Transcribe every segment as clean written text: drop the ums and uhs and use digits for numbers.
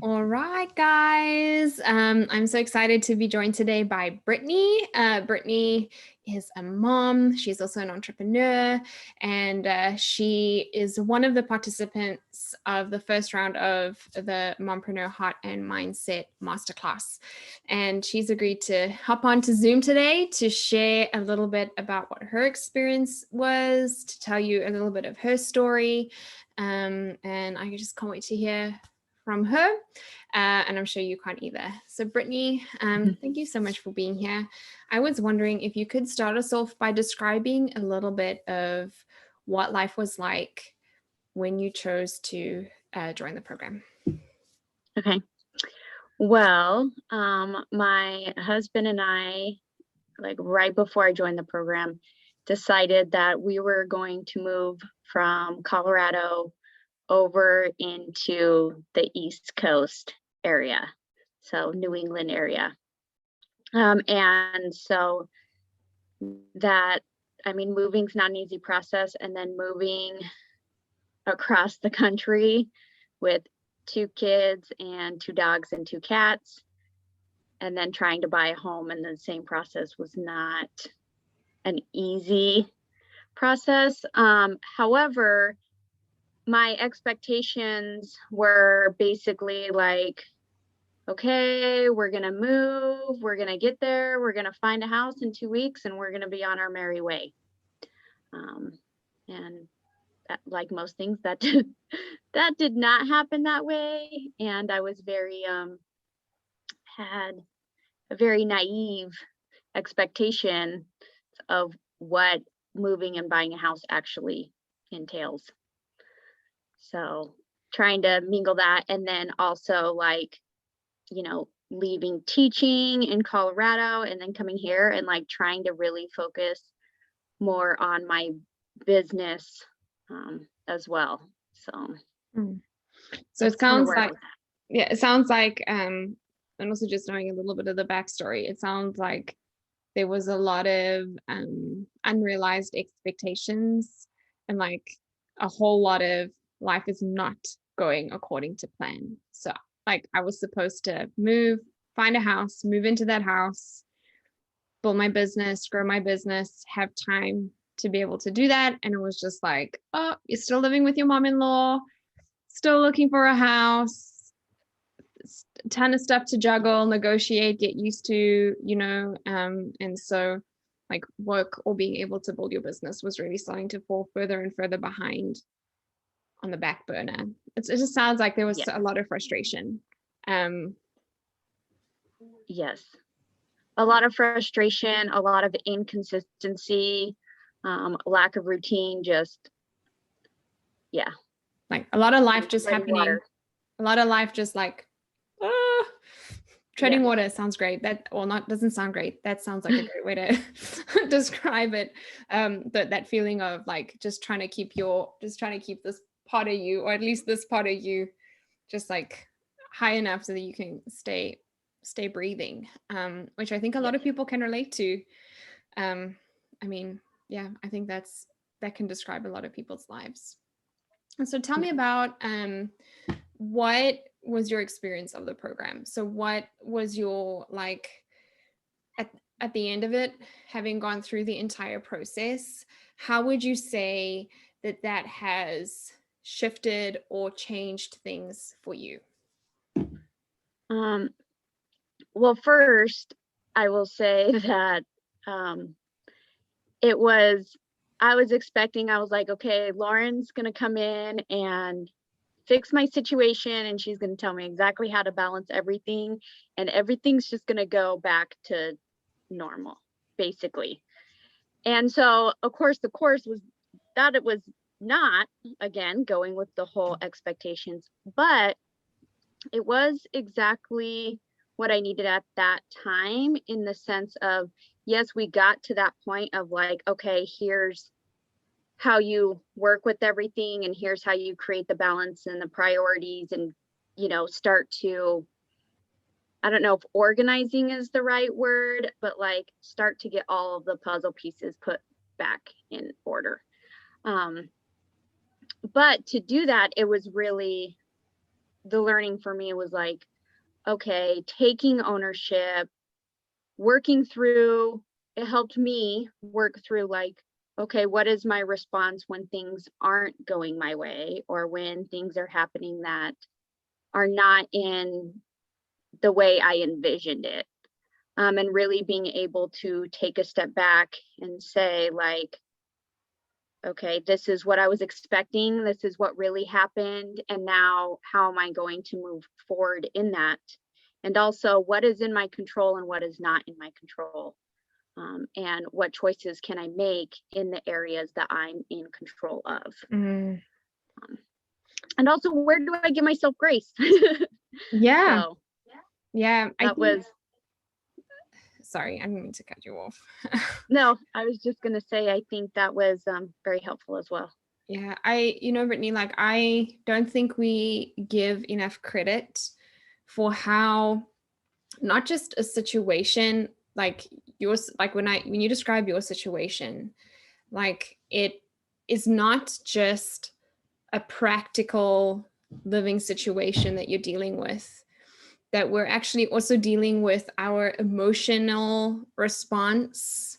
All right, guys. I'm so excited to be joined today by Brittany. Brittany is a mom. She's also an entrepreneur, and she is one of the participants of the first round of the Momprenher Heart Mindset Masterclass. And she's agreed to hop on to Zoom today to share a little bit about what her experience was, to tell you a little bit of her story. And I just can't wait to hear from her, and I'm sure you can't either. So Brittany, thank you so much for being here. I was wondering if you could start us off by describing a little bit of what life was like when you chose to join the program. Okay. Well, my husband and I, like right before I joined the program, decided that we were going to move from Colorado over into the East Coast area, so New England area. And so that, moving's not an easy process, and then moving across the country with 2 kids and 2 dogs and 2 cats, and then trying to buy a home in the same process was not an easy process. However, my expectations were basically like, okay, we're going to move, we're going to get there, we're going to find a house in 2 weeks, and we're going to be on our merry way. And that, like most things, that did not happen that way. And I was had a very naive expectation of what moving and buying a house actually entails. So trying to mingle that, and then also leaving teaching in Colorado and then coming here and trying to really focus more on my business as well. So it sounds like, and also just knowing a little bit of the backstory, it sounds like there was a lot of unrealized expectations, and a whole lot of life is not going according to plan. So I was supposed to find a house, move into that house, build my business, grow my business, have time to be able to do that. And it was just like, oh, you're still living with your mom-in-law, still looking for a house, a ton of stuff to juggle, negotiate, get used to, and so work or being able to build your business was really starting to fall further and further behind on the back burner. It just sounds like there was a lot of frustration. Yes, a lot of frustration, a lot of inconsistency, lack of routine, a lot of life just happening. Water. A lot of life just treading water sounds great. Doesn't sound great. That sounds like a great way to describe it. That feeling of just trying to keep this part of you, or at least this part of you, just high enough so that you can stay breathing, which I think a lot of people can relate to. I think that can describe a lot of people's lives. And so tell me about what was your experience of the program? So what was your at the end of it, having gone through the entire process, how would you say that has shifted or changed things for you? Well, first, I will say that I was expecting, I was like, okay, Lauren's going to come in and fix my situation, and she's going to tell me exactly how to balance everything, and everything's just going to go back to normal, basically. And so, of course, the course was that it was not, again, going with the whole expectations, but it was exactly what I needed at that time, in the sense of, yes, we got to that point of okay, here's how you work with everything, and here's how you create the balance and the priorities, and start to, I don't know if organizing is the right word, but start to get all of the puzzle pieces put back in order. But to do that, it was really the learning for me was like, okay, taking ownership, working through, it helped me work through like, okay, what is my response when things aren't going my way, or when things are happening that are not in the way I envisioned it. And really being able to take a step back and say like, okay, this is what I was expecting. This is what really happened. And now how am I going to move forward in that? And also what is in my control and what is not in my control. And what choices can I make in the areas that I'm in control of? Mm. And also, where do I give myself grace? Yeah. So Yeah. that was, sorry, I didn't mean to cut you off. no, I was just going to say, I think that was very helpful as well. Yeah, Brittany, like I don't think we give enough credit for how not just a situation like yours, like when you describe your situation, like it is not just a practical living situation that you're dealing with, that we're actually also dealing with our emotional response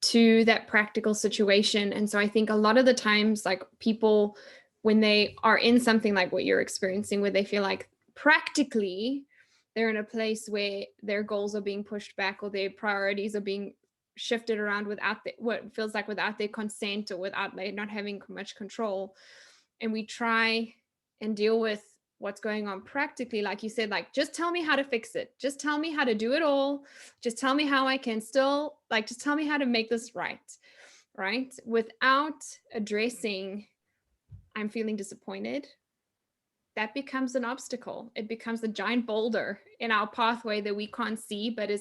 to that practical situation. And so I think a lot of the times, like people, when they are in something like what you're experiencing, where they feel like practically they're in a place where their goals are being pushed back or their priorities are being shifted around without what feels like without their consent or without like not having much control. And we try and deal with what's going on practically, like you said, like just tell me how to fix it, just tell me how to do it all, just tell me how I can still, like, just tell me how to make this right, without addressing I'm feeling disappointed. That becomes an obstacle. It becomes a giant boulder in our pathway that we can't see, but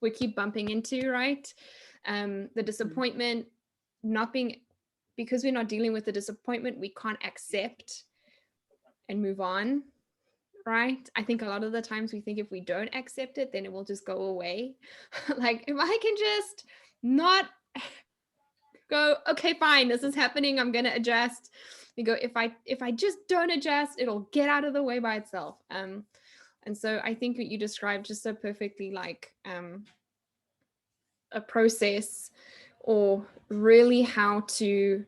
we keep bumping into, right? The disappointment, not being, because we're not dealing with the disappointment, we can't accept and move on, right? I think a lot of the times we think if we don't accept it, then it will just go away. Like if I can just not go, okay, fine, this is happening, I'm gonna adjust. You go, if I just don't adjust, it'll get out of the way by itself. And so I think what you described just so perfectly, like a process, or really how to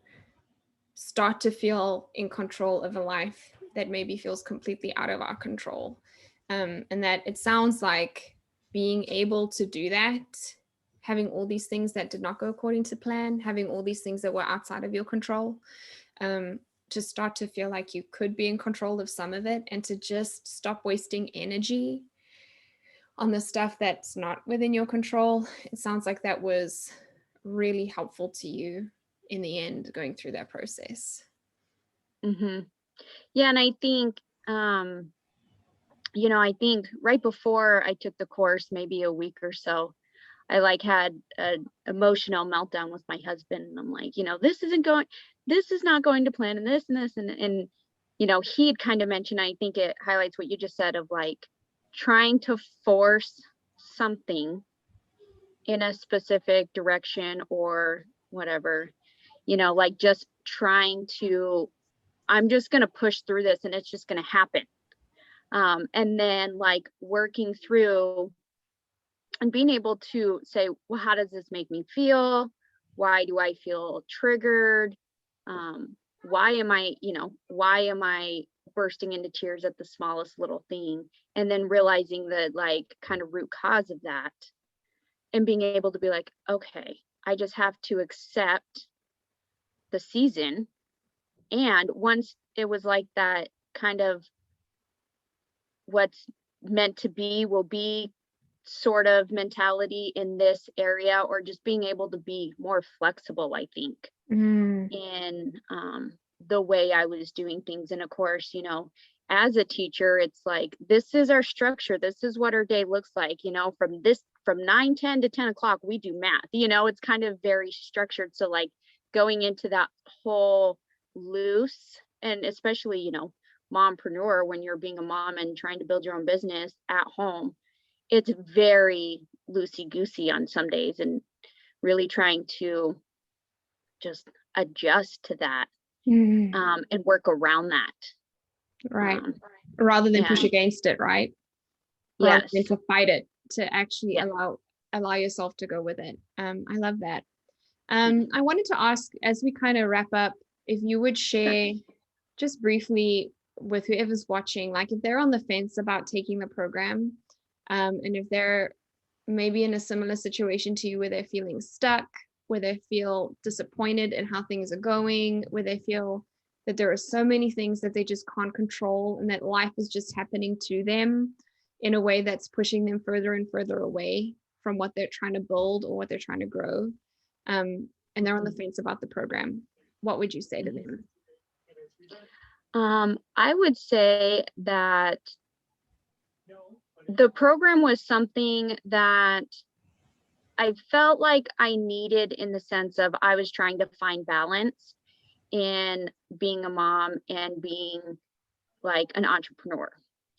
start to feel in control of a life that maybe feels completely out of our control. And that it sounds like being able to do that, having all these things that did not go according to plan, having all these things that were outside of your control, to start to feel like you could be in control of some of it, and to just stop wasting energy on the stuff that's not within your control. It sounds like that was really helpful to you in the end, going through that process. Mm-hmm. Yeah, and I think, I think right before I took the course, maybe a week or so, I like had an emotional meltdown with my husband. And I'm like, this is not going to plan, and this and this. And he had kind of mentioned, I think it highlights what you just said of like trying to force something in a specific direction or whatever, like just trying to, I'm just going to push through this and it's just going to happen. And then like working through and being able to say, well, how does this make me feel? Why do I feel triggered? Why am I bursting into tears at the smallest little thing? And then realizing the like kind of root cause of that, and being able to be like, okay, I just have to accept the season. And once it was like that kind of what's meant to be will be sort of mentality in this area, or just being able to be more flexible, I think, in the way I was doing things. And of course, as a teacher, it's like, this is our structure, this is what our day looks like, from 9:10 to 10 o'clock we do math, it's kind of very structured. So like going into that whole loose, and especially mompreneur, when you're being a mom and trying to build your own business at home, it's very loosey-goosey on some days, and really trying to just adjust to that, and work around that. Right. Rather than push and against it, right? Rather yes, than to fight it, to actually yeah. allow yourself to go with it. I love that. I wanted to ask, as we kind of wrap up, if you would Sure. share just briefly with whoever's watching, like if they're on the fence about taking the program, and if they're maybe in a similar situation to you where they're feeling stuck, where they feel disappointed in how things are going, where they feel that there are so many things that they just can't control and that life is just happening to them in a way that's pushing them further and further away from what they're trying to build or what they're trying to grow. And they're on the fence about the program. What would you say to them? I would say that the program was something that I felt like I needed, in the sense of I was trying to find balance in being a mom and being like an entrepreneur.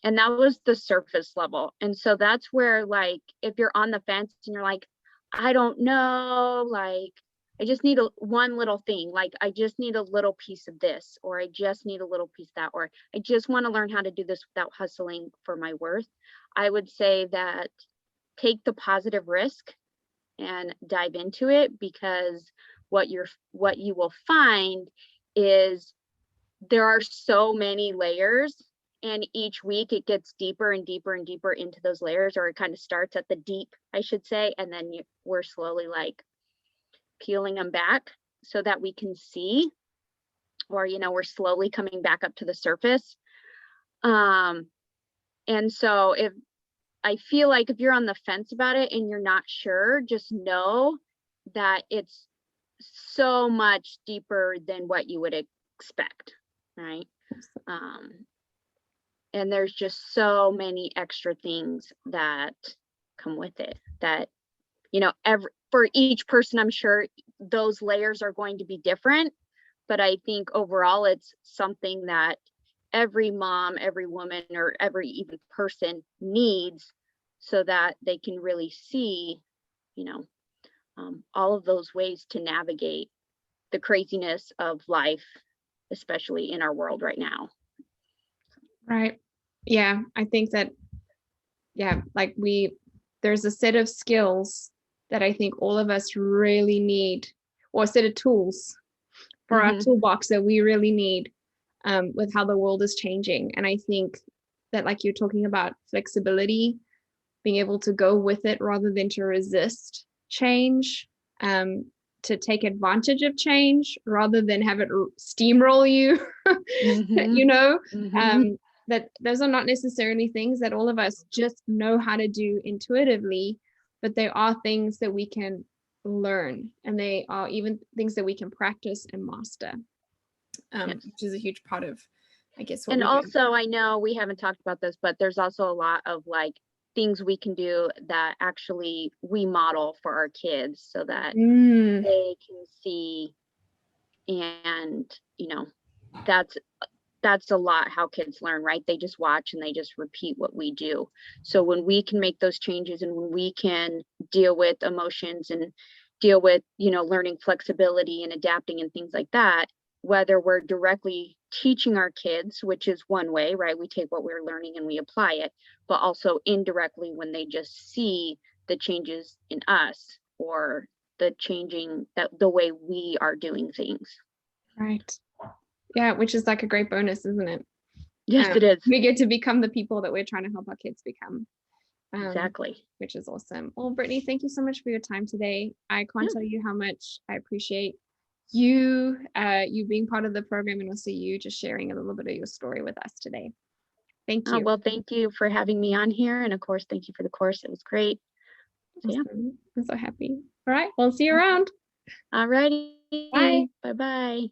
And that was the surface level. And so that's where, like, if you're on the fence and you're like, I don't know, like, I just need one little thing, like, I just need a little piece of this, or I just need a little piece of that, or I just want to learn how to do this without hustling for my worth. I would say that take the positive risk and dive into it, because what you will find is there are so many layers, and each week it gets deeper and deeper and deeper into those layers, or it kind of starts at the deep, I should say, and then we're slowly like peeling them back so that we can see, or we're slowly coming back up to the surface. um and so if I feel like if you're on the fence about it and you're not sure, just know that it's so much deeper than what you would expect, right? um and there's just so many extra things that come with it, that for each person, I'm sure those layers are going to be different, but I think overall it's something that every mom, every woman, or every even person needs, so that they can really see you know all of those ways to navigate the craziness of life, especially in our world right now. Right. Yeah. I think that, yeah, like there's a set of skills that I think all of us really need, or a set of tools for our Hmm. toolbox that we really need, with how the world is changing. And I think that, like you're talking about flexibility, being able to go with it rather than to resist change, um, to take advantage of change rather than have it steamroll you, Hmm. you know, Hmm. um, that those are not necessarily things that all of us just know how to do intuitively, but they are things that we can learn, and they are even things that we can practice and master, Yes. which is a huge part of, I guess, what And we do. also, I know we haven't talked about this, but there's also a lot of like things we can do that actually we model for our kids, so that Mm, they can see. And that's that's a lot how kids learn, right? They just watch and they just repeat what we do. So when we can make those changes, and when we can deal with emotions and deal with learning flexibility and adapting and things like that, whether we're directly teaching our kids, which is one way, right? We take what we're learning and we apply it, but also indirectly when they just see the changes in us, or the way we are doing things. right. Yeah, which is like a great bonus, isn't it? Yes, it is. We get to become the people that we're trying to help our kids become, Exactly. which is awesome. Well, Brittany, thank you so much for your time today. I can't Yeah. tell you how much I appreciate you, you being part of the program, and also you just sharing a little bit of your story with us today. Thank Oh, you. well, thank you for having me on here. And of course, thank you for the course. It was great. So, yeah. Awesome. I'm so happy. All right, we'll see you around. All righty. Bye. Bye bye.